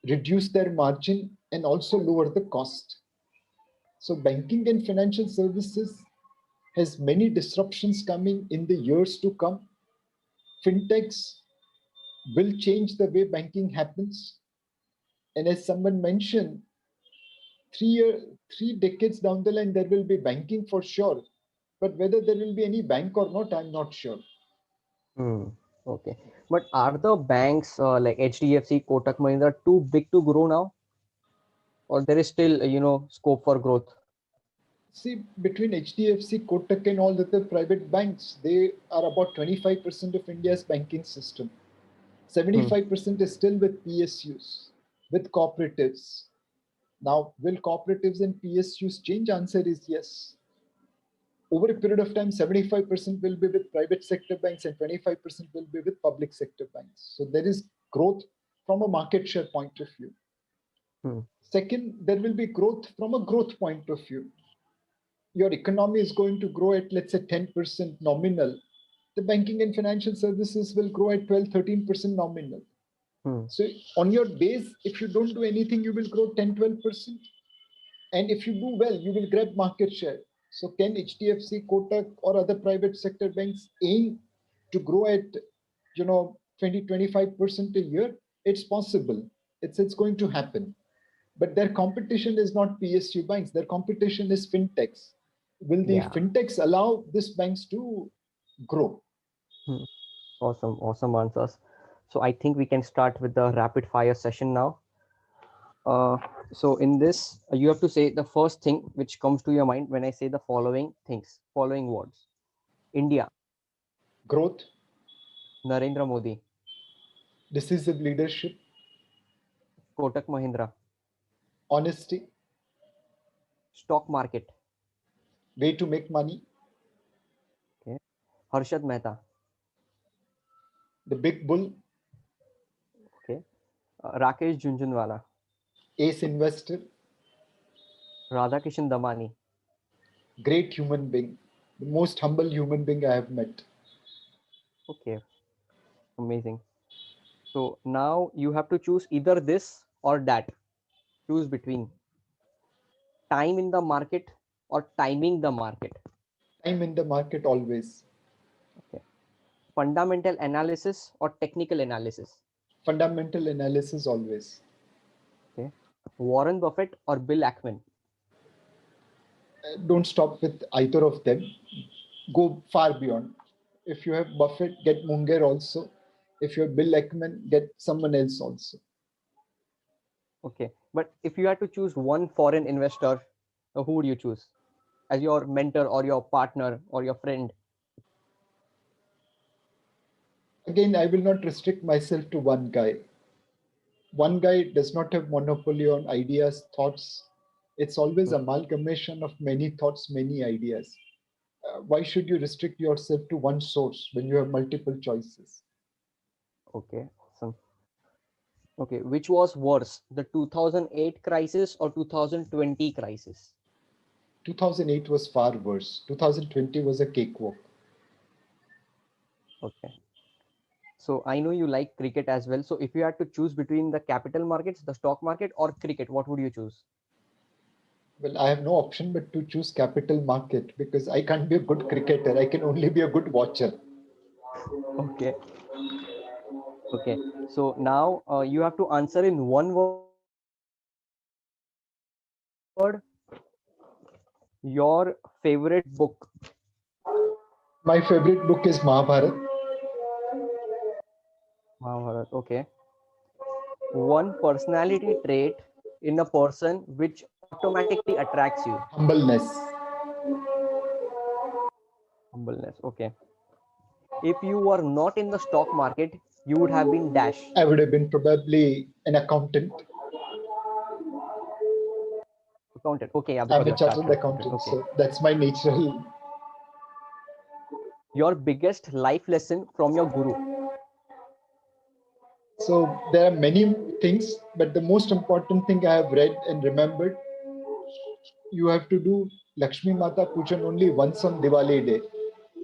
reduce their margin, and also lower the cost. So banking and financial services has many disruptions coming in the years to come. Fintechs will change the way banking happens. And as someone mentioned, 3 decades down the line, there will be banking for sure. But whether there will be any bank or not, I'm not sure. Hmm. Okay. But are the banks like HDFC, Kotak Mahindra too big to grow now, or there is still scope for growth? See, between HDFC, Kotak, and all the other private banks, they are about 25% of India's banking system. Hmm. 75% is still with PSUs, with cooperatives. Now, will cooperatives and PSUs change? Answer is yes. Over a period of time, 75% will be with private sector banks and 25% will be with public sector banks. So there is growth from a market share point of view. Hmm. Second, there will be growth from a growth point of view. Your economy is going to grow at, let's say, 10% nominal. The banking and financial services will grow at 12, 13% nominal. Hmm. So on your base, if you don't do anything, you will grow 10, 12%. And if you do well, you will grab market share. So can HDFC, Kotak, or other private sector banks aim to grow at 20, 25% a year? It's possible. It's going to happen. But their competition is not PSU banks. Their competition is fintechs. Will the Yeah. fintechs allow these banks to grow? Hmm. Awesome. Awesome answers. So I think we can start with the rapid fire session now. So in this, you have to say the first thing which comes to your mind when I say the following things, following words. India, Growth, Narendra Modi, decisive leadership, Kotak Mahindra, honesty, stock market. way to make money, Okay. Harshad Mehta. the big bull, Okay. Rakesh Jhunjhunwala, ace investor, Radhakishan Damani. great human being, the most humble human being I have met. Okay. Amazing. So now you have to choose either this or that. Choose between time in the market or timing the market. Time in the market always. Okay. Fundamental analysis or technical analysis. Fundamental analysis always. Okay. Warren Buffett or Bill Ackman. Don't stop with either of them. Go far beyond. If you have Buffett, get Munger also. If you have Bill Ackman, get someone else also. Okay. But if you had to choose one foreign investor, who would you choose as your mentor or your partner or your friend? Again, I will not restrict myself to one guy. One guy does not have monopoly on ideas, thoughts. It's always amalgamation of many thoughts, many ideas. Why should you restrict yourself to one source when you have multiple choices? Okay. Awesome. Okay. Which was worse, the 2008 crisis or 2020 crisis? 2008 was far worse. 2020 was a cakewalk. Okay. So I know you like cricket as well. So if you had to choose between the capital markets, the stock market, or cricket, what would you choose? Well, I have no option but to choose capital market because I can't be a good cricketer. I can only be a good watcher. Okay. Okay. So now you have to answer in one word or in 10 words. Third, your favorite book. My favorite book is Mahabharata. Mahabharat. Okay. One personality trait in a person which automatically attracts you. Humbleness. Humbleness. Okay. If you were not in the stock market, you would have been dash. I would have been probably an accountant. Accountant. Okay, yeah, I'm because a you're chartered chartered accountant, accountant. Okay. so that's my natural. Your biggest life lesson from your guru. So there are many things, but the most important thing I have read and remembered, you have to do Lakshmi Mata Pujan only once on Diwali day.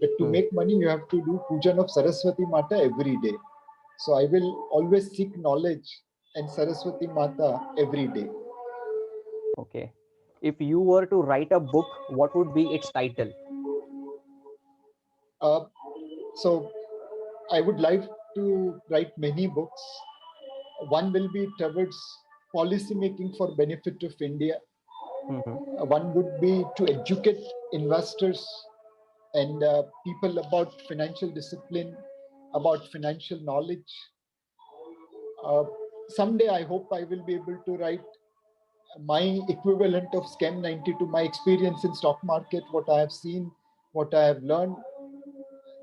But to make money, you have to do Pujan of Saraswati Mata every day. So I will always seek knowledge and Saraswati Mata every day. Okay. If you were to write a book, what would be its title? So I would like to write many books. One will be towards policy making for benefit of India. One would be to educate investors and people about financial discipline, about financial knowledge. Someday I hope I will be able to write my equivalent of Scam 92, my experience in stock market, what I have seen, what I have learned.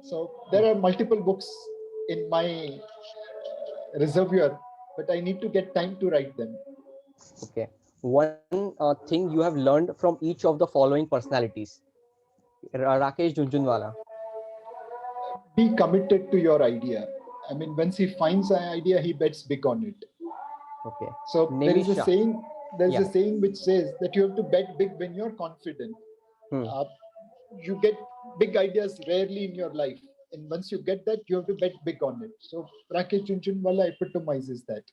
So there are multiple books in my reservoir, but I need to get time to write them. Okay. One thing you have learned from each of the following personalities. Rakesh Junjunwala. Be committed to your idea. I mean, once he finds an idea, he bets big on it. Okay. So there is a Nimisha. saying. There's Yeah. a saying which says that you have to bet big when you're confident. You get big ideas rarely in your life, and once you get that, you have to bet big on it. So Rakesh Junjunwala epitomizes that.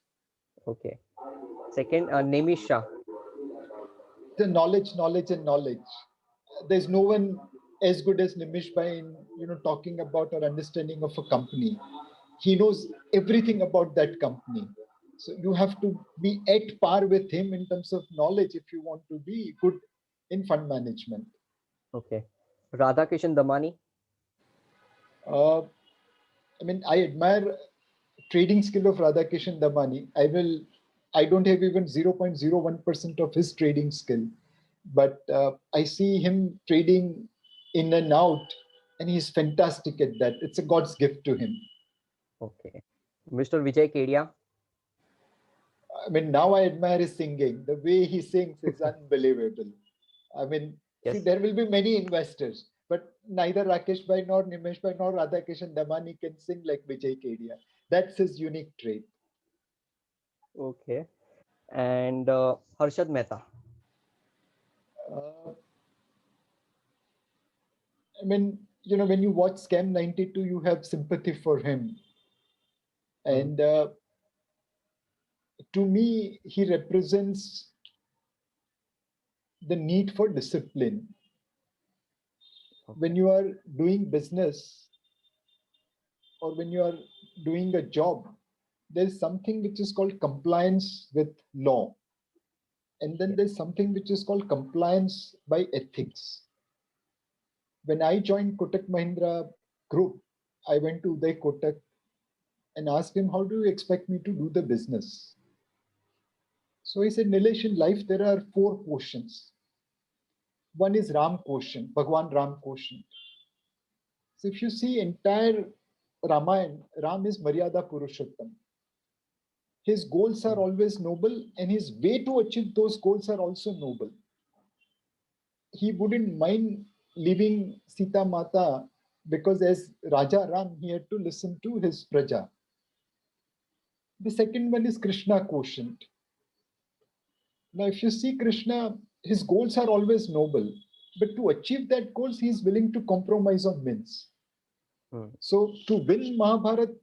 Okay. Second, Nimisha. The knowledge, and knowledge. There's no one as good as Nimish Bhai in talking about or understanding of a company. He knows everything about that company. So you have to be at par with him in terms of knowledge if you want to be good in fund management. Okay. Radhakishan Damani. Uh, I mean, I admire trading skill of Radhakishan Damani. I don't have even 0.01% of his trading skill, but I see him trading in and out, and he's fantastic at that. It's a God's gift to him. Okay. Mr. Vijay Kedia. I mean, now I admire his singing. The way he sings is unbelievable. I mean, see, Yes. there will be many investors, but neither Rakesh Bhai nor Nimesh Bhai nor Radhakishan Damani can sing like Vijay Kedia. That's his unique trait. Okay. And Harshad Mehta. Uh, I mean, when you watch Scam 92, you have sympathy for him. And to me, he represents the need for discipline. Okay. When you are doing business or when you are doing a job, there's something which is called compliance with law. And then Yes. there's something which is called compliance by ethics. When I joined Kotak Mahindra Group, I went to Uday Kotak and asked him, how do you expect me to do the business? So he said, Nilesh, in life, there are four quotients. One is Ram quotient, Bhagwan Ram quotient. So if you see entire Ramayana, Ram is Maryada Purushottam. His goals are always noble, and his way to achieve those goals are also noble. He wouldn't mind leaving Sita Mata because as Raja Ram, he had to listen to his Praja. The second one is Krishna quotient. Now, if you see Krishna, his goals are always noble, but to achieve that goals, he is willing to compromise on means. So, to win Mahabharata,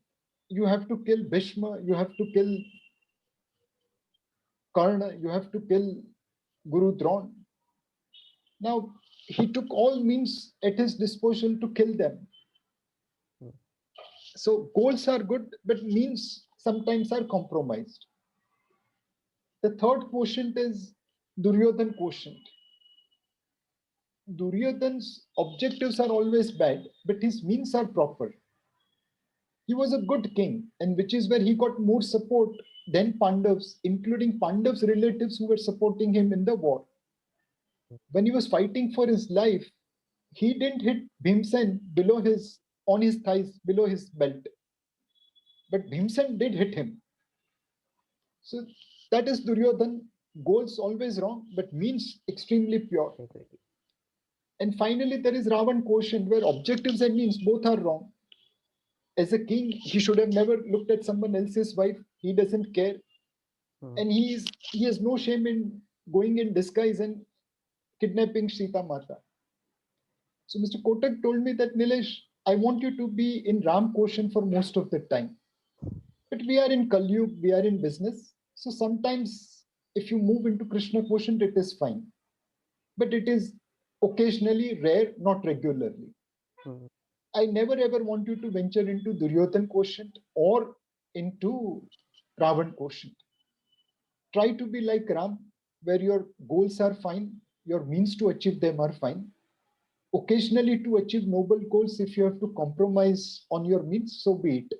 you have to kill Bhishma, you have to kill Karna, you have to kill Guru Dron. Now, he took all means at his disposal to kill them. So, goals are good, but means sometimes are compromised. The third quotient is Duryodhan quotient. Duryodhan's objectives are always bad, but his means are proper. He was a good king, and which is where he got more support than Pandavas, including Pandavas' relatives who were supporting him in the war. When he was fighting for his life, he didn't hit Bhimsen on his thighs below his belt, but Bhimsen did hit him. So that is Duryodhan. Goals always wrong, but means extremely pure. Exactly. And finally, there is Ravan quotient, where objectives and means both are wrong. As a king, he should have never looked at someone else's wife. He doesn't care, and he has no shame in going in disguise and kidnapping Sita Mata. So Mr. Kotak told me that, Nilesh, I want you to be in Ram quotient for most of the time. But we are in Kalyug, we are in business. So sometimes if you move into Krishna quotient, it is fine. But it is occasionally rare, not regularly. I never ever want you to venture into Duryodhan quotient or into Ravan quotient. Try to be like Ram, where your goals are fine, your means to achieve them are fine. Occasionally, to achieve noble goals, if you have to compromise on your means, so be it.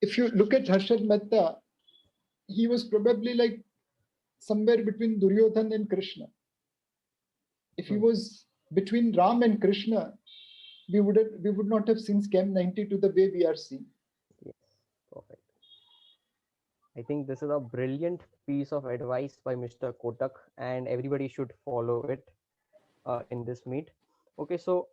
If you look at Harshad Mehta, he was probably like somewhere between Duryodhan and Krishna. If he was between Ram and Krishna, we would not have seen Scam 90 to the way we are seeing. Yes, perfect. I think this is a brilliant piece of advice by Mr. Kotak, and everybody should follow it in this meet. Okay, so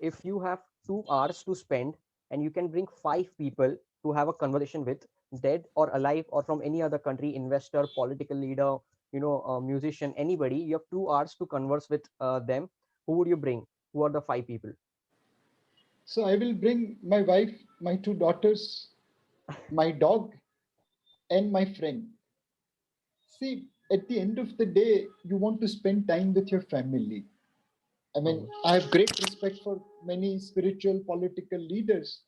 if you have 2 hours to spend and you can bring 5 people to have a conversation with, dead or alive or from any other country, investor, political leader, a musician, anybody, you have 2 hours to converse with them. Who would you bring? Who are the 5 people? So I will bring my wife, my 2 daughters, my dog, and my friend. See, at the end of the day, you want to spend time with your family. I mean, I have great respect for many spiritual, political leaders,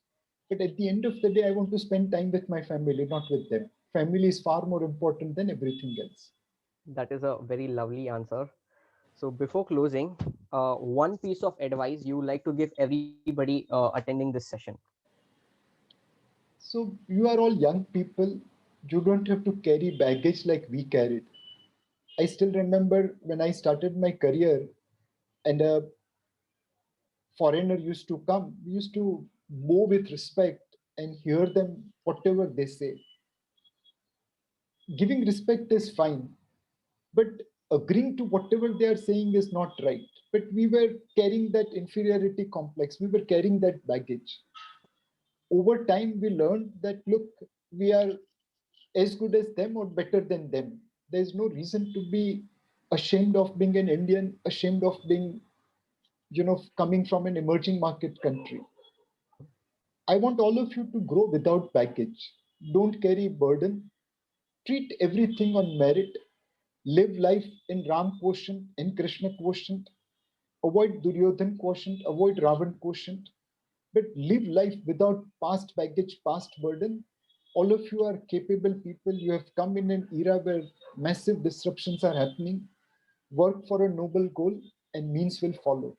but at the end of the day, I want to spend time with my family, not with them. Family is far more important than everything else. That is a very lovely answer. So before closing, one piece of advice you would like to give everybody attending this session. So you are all young people. You don't have to carry baggage like we carried. I still remember when I started my career and a foreigner used to come, we used to bow with respect and hear them whatever they say. Giving respect is fine, but agreeing to whatever they are saying is not right. But we were carrying that inferiority complex, we were carrying that baggage. Over time, we learned that look, we are as good as them or better than them. There's no reason to be ashamed of being an Indian, ashamed of being, coming from an emerging market country. I want all of you to grow without baggage. Don't carry burden. Treat everything on merit. Live life in Ram quotient, in Krishna quotient. Avoid Duryodhan quotient, avoid Ravan quotient. But live life without past baggage, past burden. All of you are capable people. You have come in an era where massive disruptions are happening. Work for a noble goal and means will follow.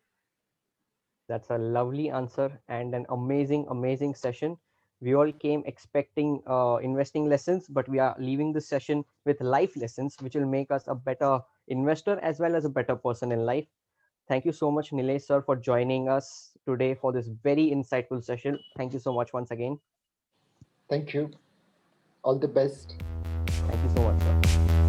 That's a lovely answer and an amazing session. We all came expecting investing lessons, but we are leaving this session with life lessons, which will make us a better investor as well as a better person in life. Thank you so much, Nilesh sir, for joining us today for this very insightful session. Thank you so much once again. Thank you. All the best. Thank you so much, sir.